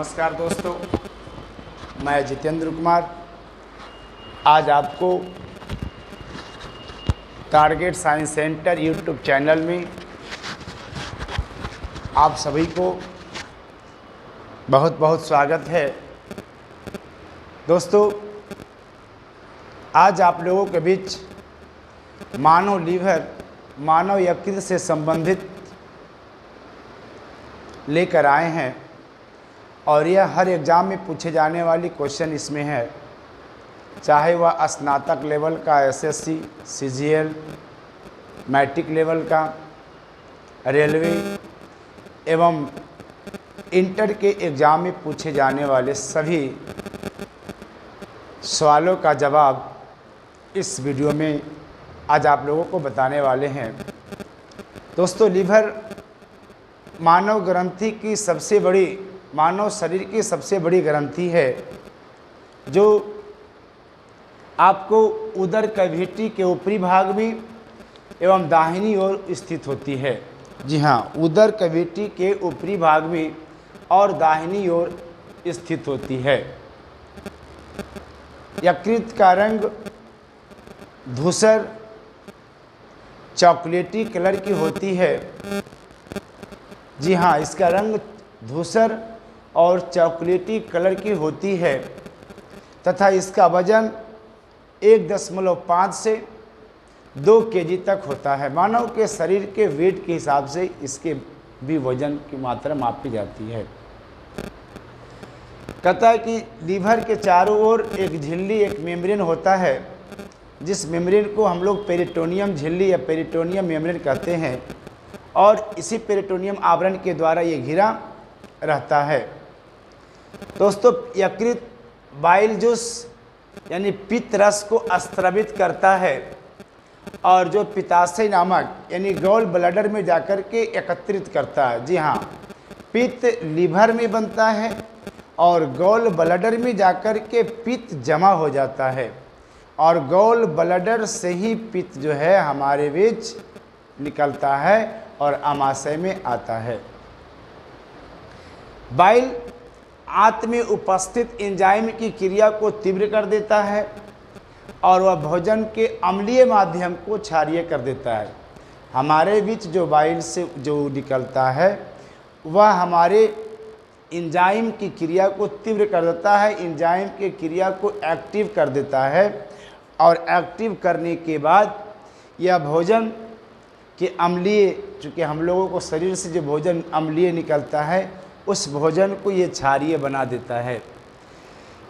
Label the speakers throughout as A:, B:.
A: नमस्कार दोस्तों, मैं जितेंद्र कुमार आज आपको target science centre YouTube channel में आप सभी को बहुत बहुत स्वागत है। दोस्तों, आज आप लोगों के बीच मानव लीवर, मानव यकृत से संबंधित लेकर आए हैं और यह हर एग्ज़ाम में पूछे जाने वाली क्वेश्चन इसमें है, चाहे वह स्नातक लेवल का एसएससी, सीजीएल, मैट्रिक लेवल का, रेलवे एवं इंटर के एग्ज़ाम में पूछे जाने वाले सभी सवालों का जवाब इस वीडियो में आज आप लोगों को बताने वाले हैं। दोस्तों, लीवर मानव ग्रंथि की सबसे बड़ी, मानव शरीर की सबसे बड़ी ग्रंथि है जो आपको उदर कैविटी के ऊपरी भाग में एवं दाहिनी ओर स्थित होती है। जी हाँ, उदर कैविटी के ऊपरी भाग में और दाहिनी ओर स्थित होती है। यकृत का रंग धूसर चॉकलेटी कलर की होती है। जी हाँ, इसका रंग धूसर और चॉकलेटी कलर की होती है तथा इसका वजन 1.5 से 2 केजी तक होता है। मानव के शरीर के वेट के हिसाब से इसके भी वजन की मात्रा मापी जाती है। कहता है कि लीवर के चारों ओर एक झिल्ली, एक मेम्ब्रेन होता है, जिस मेम्ब्रेन को हम लोग पेरिटोनियम झिल्ली या पेरिटोनियम मेम्ब्रेन कहते हैं और इसी पेरिटोनियम आवरण के द्वारा ये घिरा रहता है। दोस्तों, यकृत बाइल जूस यानी पित्त रस को स्त्रवित करता है और जो पित्ताशय नामक यानी गॉल ब्लैडर में जाकर के एकत्रित करता है। जी हाँ, पित्त लीवर में बनता है और गॉल ब्लैडर में जाकर के पित्त जमा हो जाता है और गॉल ब्लैडर से ही पित्त जो है हमारे बीच निकलता है और आमाशय में आता है। बाइल आंत में उपस्थित एंजाइम की क्रिया को तीव्र कर देता है और वह भोजन के अम्लीय माध्यम को क्षारीय कर देता है। हमारे बीच जो बाइल से जो निकलता है वह हमारे एंजाइम की क्रिया को तीव्र कर देता है, एंजाइम की क्रिया को एक्टिव कर देता है और एक्टिव करने के बाद यह भोजन के अम्लीय, चूँकि हम लोगों को शरीर से जो भोजन अम्लीय निकलता है उस भोजन को ये क्षारीय बना देता है।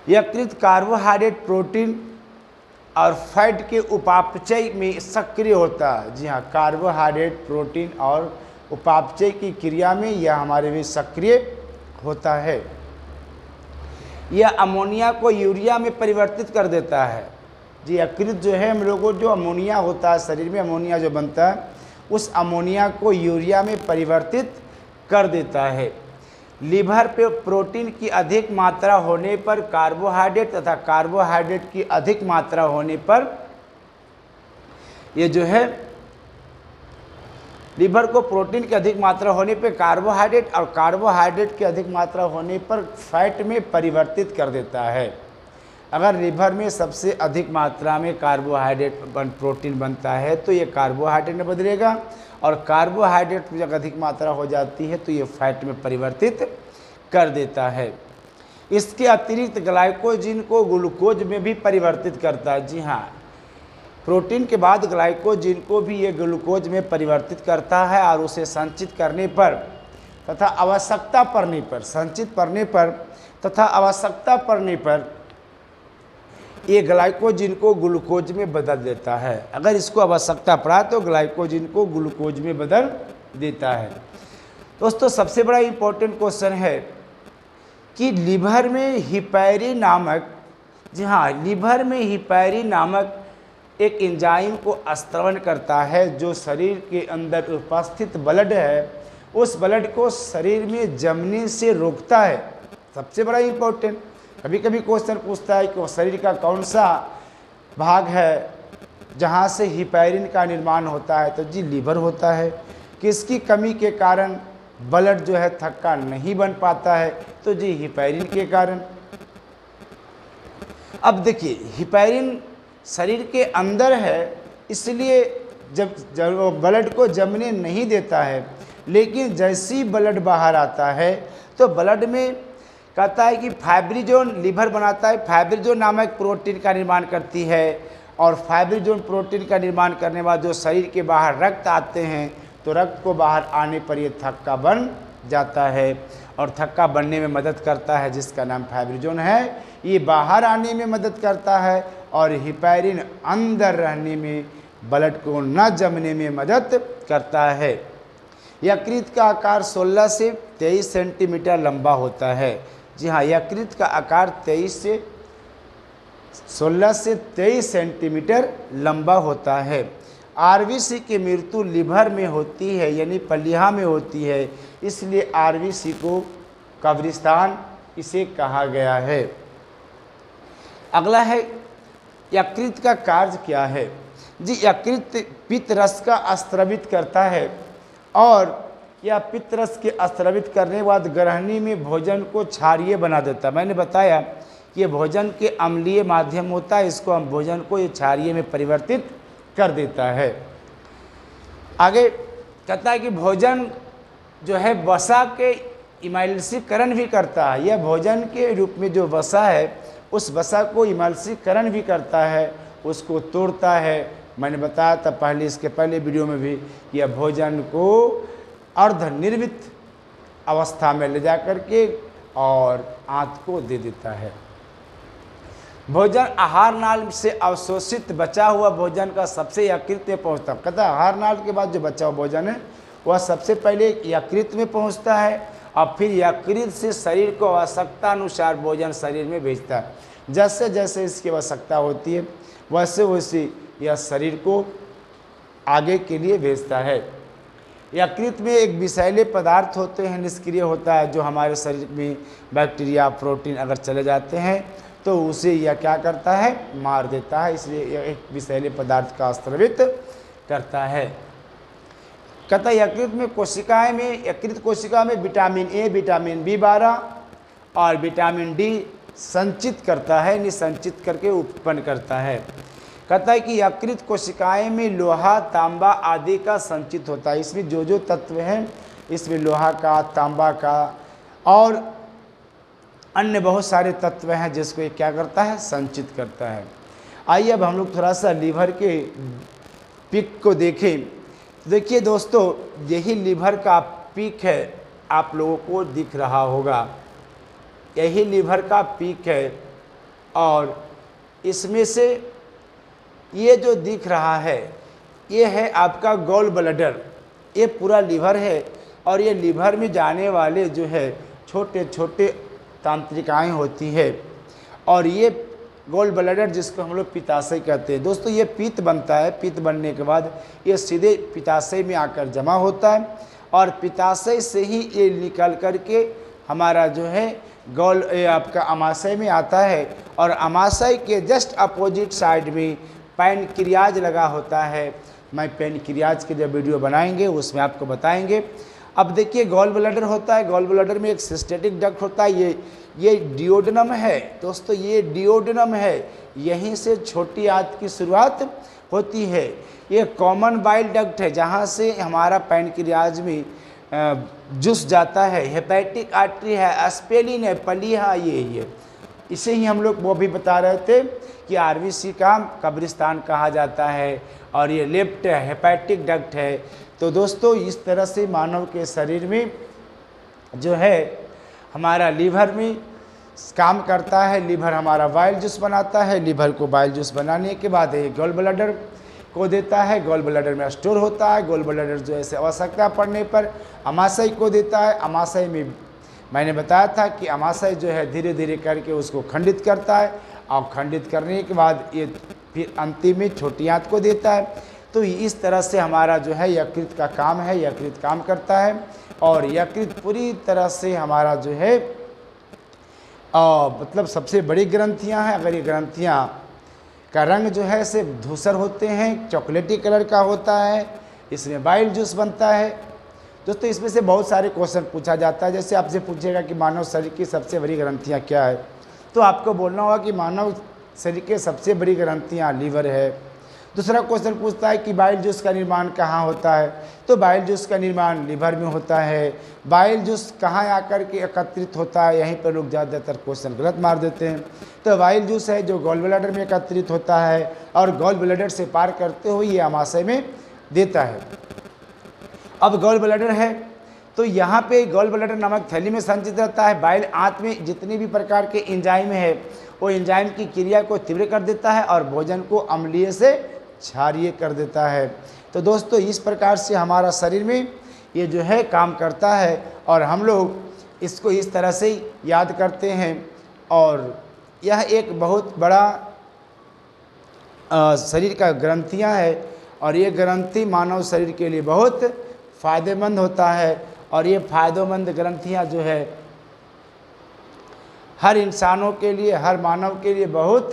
A: यकृत कार्बोहाइड्रेट, प्रोटीन और फैट के उपापचय में सक्रिय होता है। जी हाँ, कार्बोहाइड्रेट, प्रोटीन और उपापचय की क्रिया में यह हमारे में सक्रिय होता है। यह अमोनिया को यूरिया में परिवर्तित कर देता है। जी, यकृत जो है हम लोगों को जो अमोनिया होता है शरीर में, अमोनिया जो बनता है उस अमोनिया को यूरिया में परिवर्तित कर देता है। लीवर पे प्रोटीन की अधिक मात्रा होने पर कार्बोहाइड्रेट तथा कार्बोहाइड्रेट की अधिक मात्रा होने पर ये जो है लीवर को प्रोटीन की अधिक मात्रा होने पर कार्बोहाइड्रेट और कार्बोहाइड्रेट की अधिक मात्रा होने पर फैट में परिवर्तित कर देता है। अगर लीवर में सबसे अधिक मात्रा में कार्बोहाइड्रेट प्रोटीन बनता है तो ये कार्बोहाइड्रेट में बदलेगा और कार्बोहाइड्रेट जब अधिक मात्रा हो जाती है तो ये फैट में परिवर्तित कर देता है। इसके अतिरिक्त ग्लाइकोजन को ग्लूकोज में भी परिवर्तित करता है। जी हाँ, प्रोटीन के बाद ग्लाइकोजन को भी ये ग्लूकोज में परिवर्तित करता है और उसे संचित करने पर तथा आवश्यकता पड़ने पर, संचित करने पर तथा आवश्यकता पड़ने पर ये ग्लाइकोजन को ग्लूकोज में बदल देता है। अगर इसको आवश्यकता पड़ा तो ग्लाइकोजन को ग्लूकोज में बदल देता है। दोस्तों, सबसे बड़ा इम्पोर्टेंट क्वेश्चन है कि लीवर में हिपैरिन नामक, जी हाँ, लीवर में हिपैरिन नामक एक एंजाइम को स्त्रवण करता है जो शरीर के अंदर उपस्थित ब्लड है उस ब्लड को शरीर में जमने से रोकता है। सबसे बड़ा इम्पोर्टेंट, कभी कभी क्वेश्चन पूछता है कि शरीर का कौन सा भाग है जहाँ से हिपैरिन का निर्माण होता है, तो जी लीवर होता है। किसकी कमी के कारण ब्लड जो है थक्का नहीं बन पाता है, तो जी हिपैरिन के कारण। अब देखिए हिपैरिन शरीर के अंदर है, इसलिए जब वो ब्लड को जमने नहीं देता है, लेकिन जैसे ही ब्लड बाहर आता है तो ब्लड में कहता है कि फाइब्रिनोजन लीवर बनाता है, फाइब्रिनोजन नामक प्रोटीन का निर्माण करती है, और फाइब्रिनोजन प्रोटीन का निर्माण करने के बाद जो शरीर के बाहर रक्त आते हैं तो रक्त को बाहर आने पर ये थक्का बन जाता है, और थक्का बनने में मदद करता है जिसका नाम फाइब्रिनोजन है। ये बाहर आने में मदद करता है और हिपैरिन अंदर रहने में, ब्लड को न जमने में मदद करता है। यकृत का आकार 16 से 23 सेंटीमीटर लंबा होता है। जी हाँ, यकृत का आकार 16 से 23 सेंटीमीटर लंबा होता है। आरबीसी की मृत्यु लिवर में होती है, यानी पलिहा में होती है, इसलिए आरबीसी को कब्रिस्तान इसे कहा गया है। अगला है यकृत का कार्य क्या है। जी यकृत पित्त रस का स्रावित करता है, और यह पित्त रस के स्रावित करने के बाद ग्रहणी में भोजन को क्षारीय बना देता है। मैंने बताया कि ये भोजन के अम्लीय माध्यम होता है, इसको हम भोजन को ये क्षारीय में परिवर्तित कर देता है। आगे कहता है कि भोजन जो है वसा के इमल्सीकरण भी करता है। यह भोजन के रूप में जो वसा है उस वसा को इमल्सीकरण भी करता है, उसको तोड़ता है। मैंने बताया था पहले, इसके पहले वीडियो में भी, कि यह भोजन को अर्धनिर्मित अवस्था में ले जा करके और आंत को दे देता है। भोजन आहार नाल से अवशोषित बचा हुआ भोजन का सबसे यकृत में पहुँचता है। कहता है आहार नाल के बाद जो बचा हुआ भोजन है वह सबसे पहले यकृत में पहुँचता है, और फिर यकृत से शरीर को आवश्यकता अनुसार भोजन शरीर में भेजता है। जैसे जैसे इसकी आवश्यकता होती है वैसे वैसे यह शरीर को आगे के लिए भेजता है। यकृत में एक विषैले पदार्थ होते हैं, निष्क्रिय होता है, जो हमारे शरीर में बैक्टीरिया प्रोटीन अगर चले जाते हैं तो उसे यह क्या करता है, मार देता है, इसलिए यह एक विषैले पदार्थ का स्रावित करता है। कहता है यकृत में कोशिकाएं में, यकृत कोशिका में विटामिन ए, विटामिन बी12 और विटामिन डी संचित करता है, निसंचित करके उत्पन्न करता है। कहता है कि यकृत कोशिकाएं में लोहा, तांबा आदि का संचित होता है। इसमें जो जो तत्व हैं, इसमें लोहा का, तांबा का और अन्य बहुत सारे तत्व हैं जिसको ये क्या करता है, संचित करता है। आइए अब हम लोग थोड़ा सा लीवर के पिक को देखें। देखिए दोस्तों, यही लीवर का पीक है, आप लोगों को दिख रहा होगा, यही लीवर का पीक है, और इसमें से ये जो दिख रहा है ये है आपका गॉल ब्लैडर। ये पूरा लीवर है, और ये लीवर में जाने वाले जो है छोटे छोटे तंत्रिकाएं होती है, और ये गॉल ब्लैडर जिसको हम लोग पित्ताशय कहते हैं। दोस्तों ये पित्त बनता है, पित्त बनने के बाद ये सीधे पित्ताशय में आकर जमा होता है, और पित्ताशय से ही ये निकल करके हमारा जो है गॉल आपका अमाशय में आता है, और अमाशय के जस्ट अपोजिट साइड में पैनक्रियाज लगा होता है। मैं पैनक्रियाज के जब वीडियो बनाएंगे उसमें आपको बताएंगे। अब देखिए गॉल ब्लैडर होता है, गॉल ब्लैडर में एक सिस्टेटिक डक्ट होता है, ये डिओडेनम है दोस्तों, ये डिओडेनम है, यहीं से छोटी आंत की शुरुआत होती है। ये कॉमन बाइल डक्ट है जहाँ से हमारा पैनक्रियाज में जूस जाता है। हेपेटिक आर्टरी है, स्पेलिन है, पलीहा ये है। इसे ही हम लोग वो भी बता रहे थे कि आरबीसी का कब्रिस्तान कहा जाता है, और ये लेफ्ट हेपेटिक डक्ट है। तो दोस्तों इस तरह से मानव के शरीर में जो है हमारा लीवर में काम करता है। लीवर हमारा बाइल जूस बनाता है, लीवर को बाइल जूस बनाने के बाद ये गॉल ब्लैडर को देता है, गॉल ब्लैडर में स्टोर होता है। गॉल ब्लैडर जो है आवश्यकता पड़ने पर अमाशय को देता है। अमाशय में मैंने बताया था कि अमाशय जो है धीरे धीरे करके उसको खंडित करता है, और खंडित करने के बाद ये फिर अंतिम में छोटी आंत को देता है। तो इस तरह से हमारा जो है यकृत का काम है, यकृत काम करता है, और यकृत पूरी तरह से हमारा जो है मतलब सबसे बड़ी ग्रंथियां हैं। अगर ये ग्रंथियां का रंग जो है से धूसर होते हैं, चॉकलेटी कलर का होता है, इसमें बाइल जूस बनता है। दोस्तों इसमें से बहुत सारे क्वेश्चन पूछा जाता है। जैसे आपसे पूछेगा कि मानव शरीर की सबसे बड़ी ग्रंथियाँ क्या है, तो आपको बोलना होगा कि मानव शरीर के सबसे बड़ी ग्रंथियाँ लीवर है। दूसरा क्वेश्चन पूछता है कि बाइल जूस का निर्माण कहाँ होता है, तो बाइल जूस का निर्माण लीवर में होता है। बाइल जूस कहाँ आकर के एकत्रित होता है, यहीं पर लोग ज़्यादातर क्वेश्चन गलत मार देते हैं। तो बाइल जूस है जो गॉल ब्लैडर में एकत्रित होता है और गॉल ब्लैडर से पार करते हुए ये आमाशय में देता है। अब गॉल ब्लैडर है तो यहाँ पे गॉल ब्लैडर नामक थैली में संचित रहता है। बाइल आंत में जितने भी प्रकार के एंजाइम है वो एंजाइम की क्रिया को तीव्र कर देता है और भोजन को अम्लीय से क्षारीय कर देता है। तो दोस्तों इस प्रकार से हमारा शरीर में ये जो है काम करता है और हम लोग इसको इस तरह से याद करते हैं। और यह एक बहुत बड़ा शरीर का ग्रंथियाँ है और ये ग्रंथि मानव शरीर के लिए बहुत फ़ायदेमंद होता है। और ये फ़ायदेमंद ग्रंथियाँ जो है हर इंसानों के लिए, हर मानव के लिए बहुत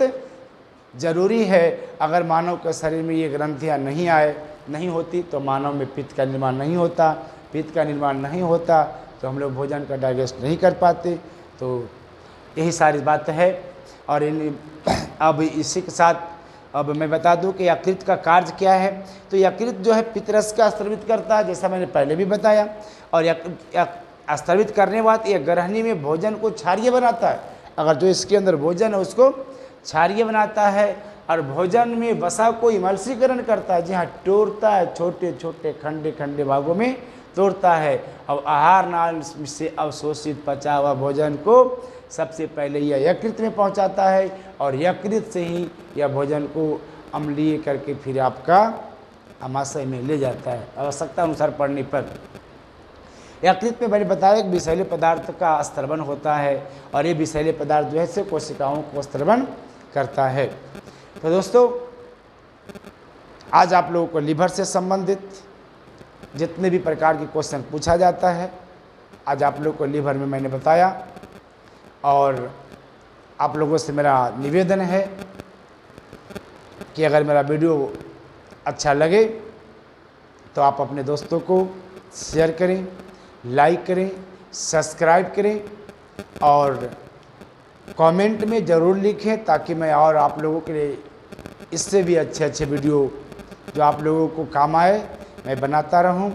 A: ज़रूरी है। अगर मानव के शरीर में ये ग्रंथियाँ नहीं होती तो मानव में पित्त का निर्माण नहीं होता। पित्त का निर्माण नहीं होता तो हम लोग भोजन का डाइजेस्ट नहीं कर पाते। तो यही सारी बात है। और अब इसी के साथ अब मैं बता दूं कि यकृत का कार्य क्या है। तो यकृत जो है पित्तरस का स्रावित करता है, जैसा मैंने पहले भी बताया। और स्रावित करने के बाद ये ग्रहणी में भोजन को क्षारीय बनाता है। अगर जो इसके अंदर भोजन है उसको क्षारीय बनाता है और भोजन में वसा को इमल्सीकरण करता है, जहाँ तोड़ता है, छोटे छोटे खंडे खंडे भागों में तोड़ता है। अब आहार नाल से अवशोषित पचा हुआ भोजन को सबसे पहले यह यकृत में पहुंचाता है और यकृत से ही यह भोजन को अम्लीय करके फिर आपका आमाशय में ले जाता है आवश्यकता अनुसार पड़ने पर। यकृत में मैंने बताया एक विषैले पदार्थ का स्त्रवण होता है और ये विषैले पदार्थ जो है से कोशिकाओं को स्त्रवण करता है। तो दोस्तों आज आप लोगों को लीवर से संबंधित जितने भी प्रकार के क्वेश्चन पूछा जाता है आज आप लोगों को लीवर में मैंने बताया। और आप लोगों से मेरा निवेदन है कि अगर मेरा वीडियो अच्छा लगे तो आप अपने दोस्तों को शेयर करें, लाइक करें, सब्सक्राइब करें और कमेंट में ज़रूर लिखें ताकि मैं और आप लोगों के लिए इससे भी अच्छे अच्छे वीडियो जो आप लोगों को काम आए मैं बनाता रहूं।